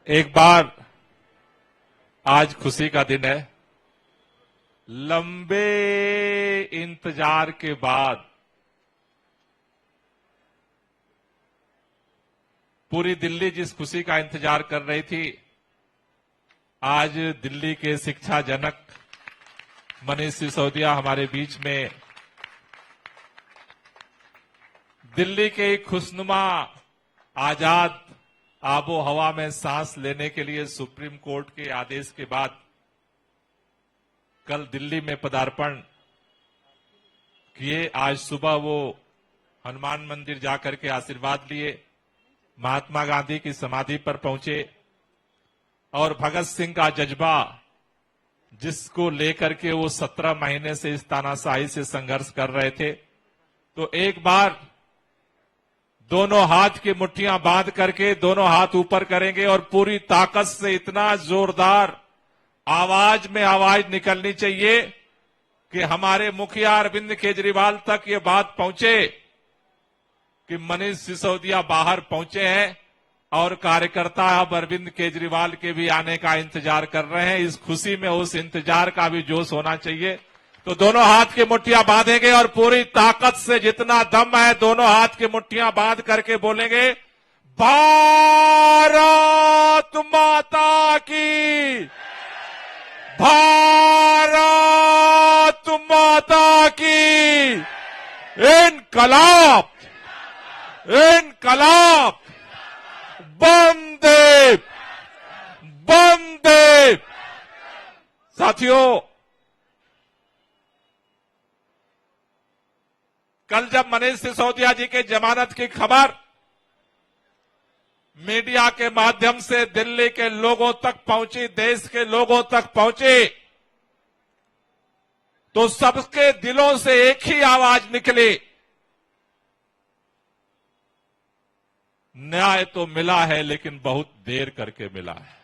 एक बार आज खुशी का दिन है। लंबे इंतजार के बाद पूरी दिल्ली जिस खुशी का इंतजार कर रही थी, आज दिल्ली के शिक्षा जनक मनीष सिसोदिया हमारे बीच में दिल्ली के खुशनुमा आजाद आबो हवा में सांस लेने के लिए सुप्रीम कोर्ट के आदेश के बाद कल दिल्ली में पदार्पण किए। आज सुबह वो हनुमान मंदिर जाकर के आशीर्वाद लिए, महात्मा गांधी की समाधि पर पहुंचे और भगत सिंह का जज्बा जिसको लेकर के वो 17 महीने से इस तानाशाही से संघर्ष कर रहे थे, तो एक बार दोनों हाथ की मुट्ठियां बांध करके दोनों हाथ ऊपर करेंगे और पूरी ताकत से इतना जोरदार आवाज में आवाज निकलनी चाहिए कि हमारे मुखिया अरविंद केजरीवाल तक ये बात पहुंचे कि मनीष सिसोदिया बाहर पहुंचे हैं और कार्यकर्ता अब अरविंद केजरीवाल के भी आने का इंतजार कर रहे हैं। इस खुशी में उस इंतजार का भी जोश होना चाहिए। तो दोनों हाथ की मुट्ठियां बांधेंगे और पूरी ताकत से जितना दम है दोनों हाथ की मुट्ठियां बांध करके बोलेंगे, भारत माता की, भारत माता की, इनकलाब, इनकलाब, वंदे, वंदे। साथियों, कल जब मनीष सिसोदिया जी के जमानत की खबर मीडिया के माध्यम से दिल्ली के लोगों तक पहुंची, देश के लोगों तक पहुंची, तो सबके दिलों से एक ही आवाज निकली, न्याय तो मिला है लेकिन बहुत देर करके मिला है।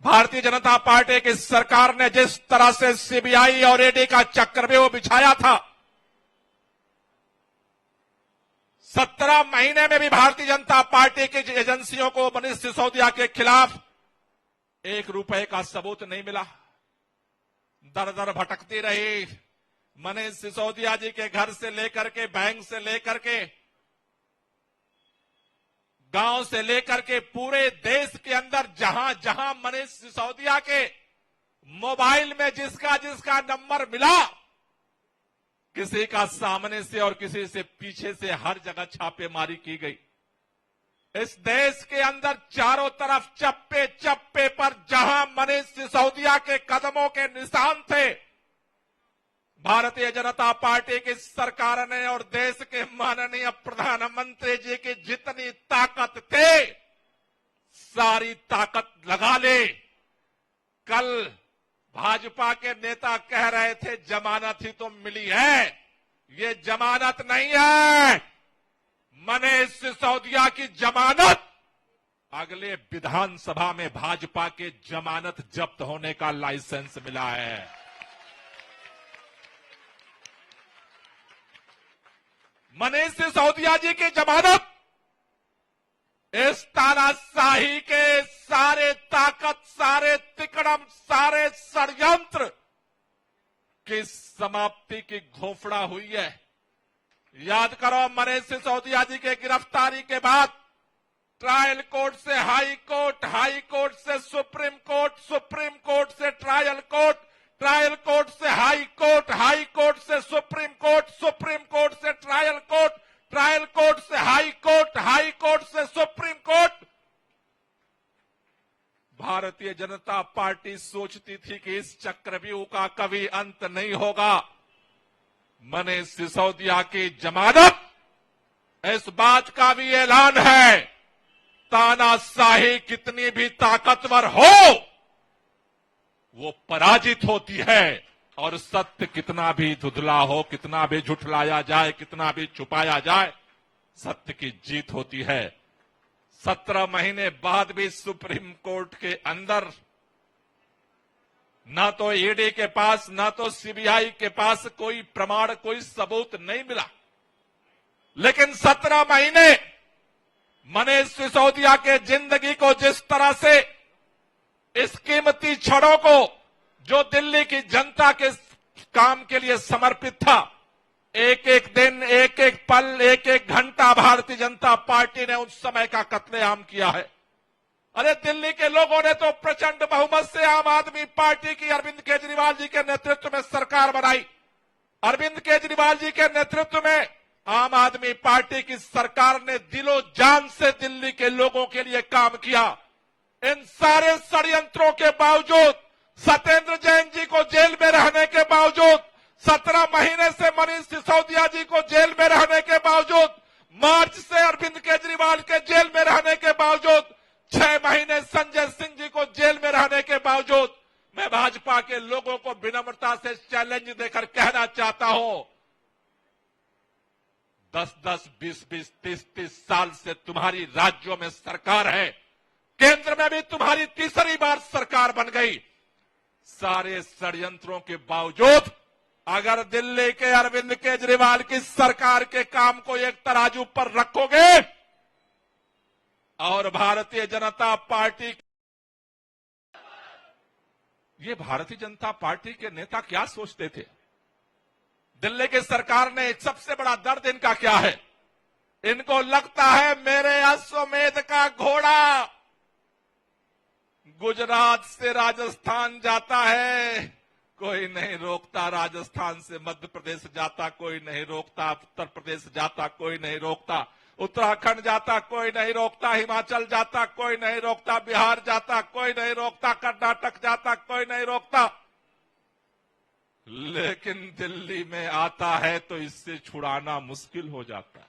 भारतीय जनता पार्टी की सरकार ने जिस तरह से सीबीआई और ईडी का चक्रव्यूह बिछाया था, 17 महीने में भी भारतीय जनता पार्टी की एजेंसियों को मनीष सिसोदिया के खिलाफ 1 रुपए का सबूत नहीं मिला। दर दर भटकती रही। मनीष सिसोदिया जी के घर से लेकर के, बैंक से लेकर के, गांव से लेकर के पूरे देश के अंदर जहां जहां मनीष सिसोदिया के मोबाइल में जिसका जिसका नंबर मिला, किसी का सामने से और किसी से पीछे से हर जगह छापेमारी की गई। इस देश के अंदर चारों तरफ चप्पे चप्पे पर जहां मनीष सिसोदिया के कदमों के निशान थे, भारतीय जनता पार्टी की सरकार ने और देश के माननीय प्रधानमंत्री जी की जितनी ताकत थे, सारी ताकत लगा ले। कल भाजपा के नेता कह रहे थे जमानत ही तो मिली है, ये जमानत नहीं है। मनीष सिसोदिया की जमानत अगले विधानसभा में भाजपा के जमानत जब्त होने का लाइसेंस मिला है। मनीष सिसोदिया जी की जमानत इस तानाशाही के सारे ताकत, सारे तिकड़म, सारे षड्यंत्र की समाप्ति की घोषणा हुई है। याद करो, मनीष सिसोदिया जी के गिरफ्तारी के बाद ट्रायल कोर्ट से हाई कोर्ट, हाई कोर्ट से सुप्रीम कोर्ट, सुप्रीम कोर्ट से ट्रायल कोर्ट, ट्रायल कोर्ट से हाई कोर्ट, हाई कोर्ट से सुप्रीम कोर्ट, सुप्रीम कोर्ट से ट्रायल कोर्ट, ट्रायल कोर्ट से हाई कोर्ट, हाई कोर्ट से supreme court. Bharatiya Janata party सोचती थी कि इस चक्रव्यूह का कभी अंत नहीं होगा। मनीष सिसोदिया की जमानत इस बात का भी ऐलान है, तानाशाही कितनी भी ताकतवर हो वो पराजित होती है, और सत्य कितना भी धुंधला हो, कितना भी झुठलाया जाए, कितना भी छुपाया जाए, सत्य की जीत होती है। 17 महीने बाद भी सुप्रीम कोर्ट के अंदर ना तो ईडी के पास, ना तो सीबीआई के पास कोई प्रमाण, कोई सबूत नहीं मिला। लेकिन 17 महीने मनीष सिसोदिया के जिंदगी को जिस तरह से इस कीमती क्षणों को जो दिल्ली की जनता के काम के लिए समर्पित था, एक एक दिन, एक एक पल, एक एक घंटा भारतीय जनता पार्टी ने उस समय का कत्लेआम किया है। अरे दिल्ली के लोगों ने तो प्रचंड बहुमत से आम आदमी पार्टी की अरविंद केजरीवाल जी के नेतृत्व में सरकार बनाई। अरविंद केजरीवाल जी के नेतृत्व में आम आदमी पार्टी की सरकार ने दिलो जान से दिल्ली के लोगों के लिए काम किया। इन सारे षड्यंत्रों के बावजूद, सत्येंद्र जैन जी को जेल में रहने के बावजूद, 17 महीने से मनीष सिसोदिया जी को जेल में रहने के बावजूद, मार्च से अरविंद केजरीवाल के जेल में रहने के बावजूद, 6 महीने संजय सिंह जी को जेल में रहने के बावजूद, मैं भाजपा के लोगों को विनम्रता से चैलेंज देकर कहना चाहता हूं, 10-10, 20-20, 30-30 साल से तुम्हारी राज्यों में सरकार है, केंद्र में भी तुम्हारी तीसरी बार सरकार बन गई। सारे षड्यंत्रों के बावजूद अगर दिल्ली के अरविंद केजरीवाल की सरकार के काम को एक तराजू पर रखोगे और भारतीय जनता पार्टी, ये भारतीय जनता पार्टी के नेता क्या सोचते थे? दिल्ली की सरकार ने सबसे बड़ा दर्द इनका क्या है? इनको लगता है मेरे अश्वमेध का घोड़ा गुजरात से राजस्थान जाता है, कोई नहीं रोकता। राजस्थान से मध्य प्रदेश जाता, कोई नहीं रोकता। उत्तर प्रदेश जाता, कोई नहीं रोकता। उत्तराखंड जाता, कोई नहीं रोकता। हिमाचल जाता, कोई नहीं रोकता। बिहार जाता, कोई नहीं रोकता। कर्नाटक जाता, कोई नहीं रोकता। लेकिन दिल्ली में आता है तो इससे छुड़ाना मुश्किल हो जाता है।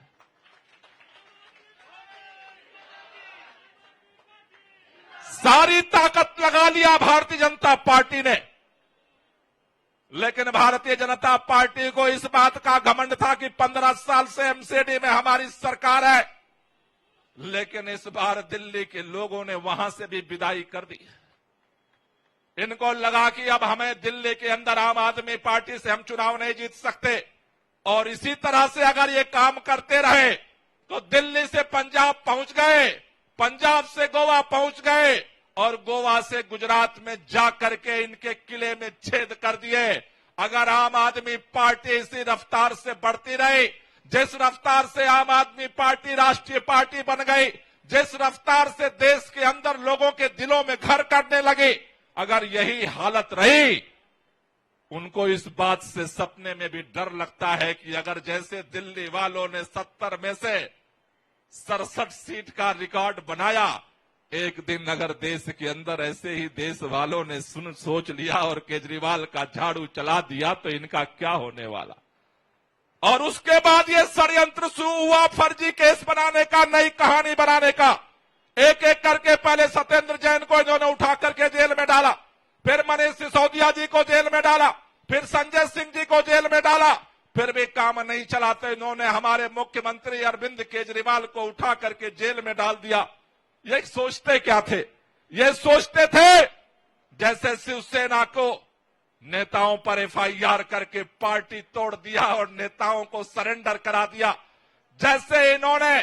सारी ताकत लगा लिया भारतीय जनता पार्टी ने, लेकिन भारतीय जनता पार्टी को इस बात का घमंड था कि 15 साल से एमसीडी में हमारी सरकार है, लेकिन इस बार दिल्ली के लोगों ने वहां से भी विदाई कर दी। इनको लगा कि अब हमें दिल्ली के अंदर आम आदमी पार्टी से हम चुनाव नहीं जीत सकते, और इसी तरह से अगर ये काम करते रहे तो दिल्ली से पंजाब पहुंच गए, पंजाब से गोवा पहुंच गए, और गोवा से गुजरात में जाकर के इनके किले में छेद कर दिए। अगर आम आदमी पार्टी इसी रफ्तार से बढ़ती रही, जिस रफ्तार से आम आदमी पार्टी राष्ट्रीय पार्टी बन गई, जिस रफ्तार से देश के अंदर लोगों के दिलों में घर करने लगी, अगर यही हालत रही, उनको इस बात से सपने में भी डर लगता है कि अगर जैसे दिल्ली वालों ने 70 में से 67 सीट का रिकॉर्ड बनाया, एक दिन अगर देश के अंदर ऐसे ही देश वालों ने सोच लिया और केजरीवाल का झाड़ू चला दिया तो इनका क्या होने वाला। और उसके बाद ये षड्यंत्र शुरू हुआ फर्जी केस बनाने का, नई कहानी बनाने का। एक एक करके पहले सत्येंद्र जैन को इन्होंने उठा करके जेल में डाला, फिर मनीष सिसोदिया जी को जेल में डाला, फिर संजय सिंह जी को जेल में डाला। फिर भी काम नहीं चला तो इन्होंने हमारे मुख्यमंत्री अरविंद केजरीवाल को उठा करके जेल में डाल दिया। ये सोचते क्या थे? ये सोचते थे जैसे शिवसेना को नेताओं पर एफआईआर करके पार्टी तोड़ दिया और नेताओं को सरेंडर करा दिया, जैसे इन्होंने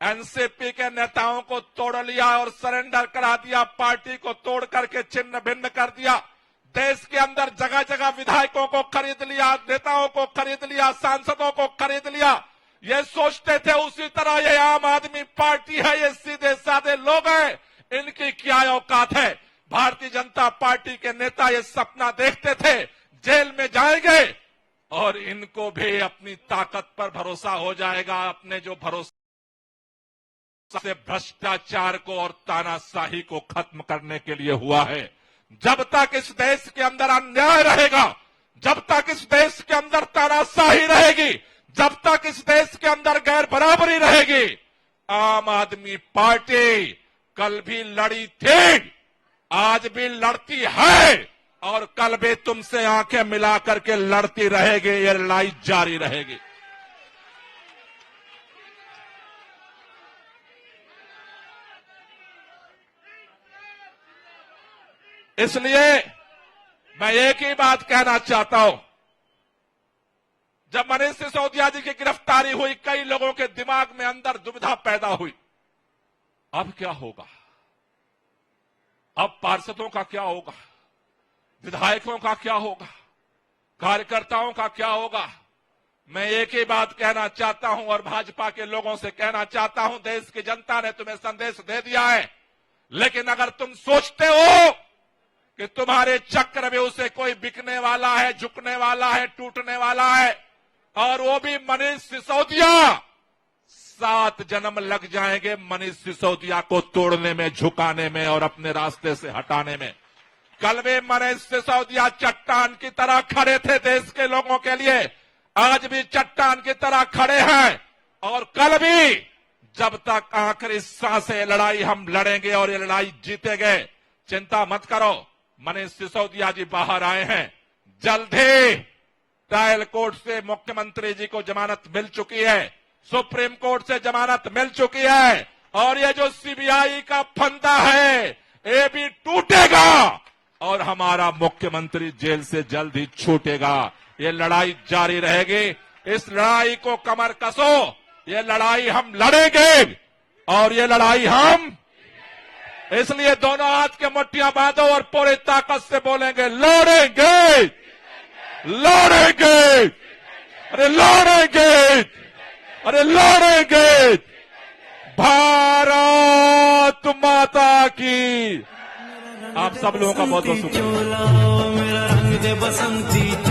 एनसीपी के नेताओं को तोड़ लिया और सरेंडर करा दिया, पार्टी को तोड़ करके छिन्न भिन्न कर दिया। देश के अंदर जगह जगह विधायकों को खरीद लिया, नेताओं को खरीद लिया, सांसदों को खरीद लिया। ये सोचते थे उसी तरह ये आम आदमी पार्टी है, ये सीधे साधे लोग हैं, इनकी क्या औकात है। भारतीय जनता पार्टी के नेता ये सपना देखते थे जेल में जाएंगे और इनको भी अपनी ताकत पर भरोसा हो जाएगा। अपने जो भरोसा से भ्रष्टाचार को और तानाशाही को खत्म करने के लिए हुआ है। जब तक इस देश के अंदर अन्याय रहेगा, जब तक इस देश के अंदर तानाशाही रहेगी, जब तक इस देश के अंदर गैर बराबरी रहेगी, आम आदमी पार्टी कल भी लड़ी थी, आज भी लड़ती है और कल भी तुमसे आंखें मिला करके लड़ती रहेगी। ये लड़ाई जारी रहेगी। इसलिए मैं एक ही बात कहना चाहता हूं, जब मनीष सिसोदिया जी की गिरफ्तारी हुई, कई लोगों के दिमाग में अंदर दुविधा पैदा हुई। अब क्या होगा? अब पार्षदों का क्या होगा? विधायकों का क्या होगा? कार्यकर्ताओं का क्या होगा? मैं एक ही बात कहना चाहता हूं और भाजपा के लोगों से कहना चाहता हूं, देश की जनता ने तुम्हें संदेश दे दिया है, लेकिन अगर तुम सोचते हो कि तुम्हारे चक्रव्यूह से कोई बिकने वाला है, झुकने वाला है, टूटने वाला है, और वो भी मनीष सिसोदिया, 7 जन्म लग जाएंगे मनीष सिसोदिया को तोड़ने में, झुकाने में और अपने रास्ते से हटाने में। कल भी मनीष सिसोदिया चट्टान की तरह खड़े थे देश के लोगों के लिए, आज भी चट्टान की तरह खड़े हैं, और कल भी जब तक आखिरी सांस ये लड़ाई हम लड़ेंगे और ये लड़ाई जीतेंगे। चिंता मत करो, मनीष सिसोदिया जी बाहर आए हैं, जल्द ही ट्रायल कोर्ट से मुख्यमंत्री जी को जमानत मिल चुकी है, सुप्रीम कोर्ट से जमानत मिल चुकी है, और ये जो सीबीआई का फंदा है ये भी टूटेगा और हमारा मुख्यमंत्री जेल से जल्द ही छूटेगा। ये लड़ाई जारी रहेगी, इस लड़ाई को कमर कसो, ये लड़ाई हम लड़ेंगे और ये लड़ाई हम, इसलिए दोनों हाथ के मुट्ठियां बांधो और पूरी ताकत से बोलेंगे, लड़ेंगे, लड़ेंगे, अरे लड़ेंगे, अरे लड़ेंगे। भारत माता की। आप सब लोगों का बहुत बहुत शुक्रिया। मेरा रंग दे बसंती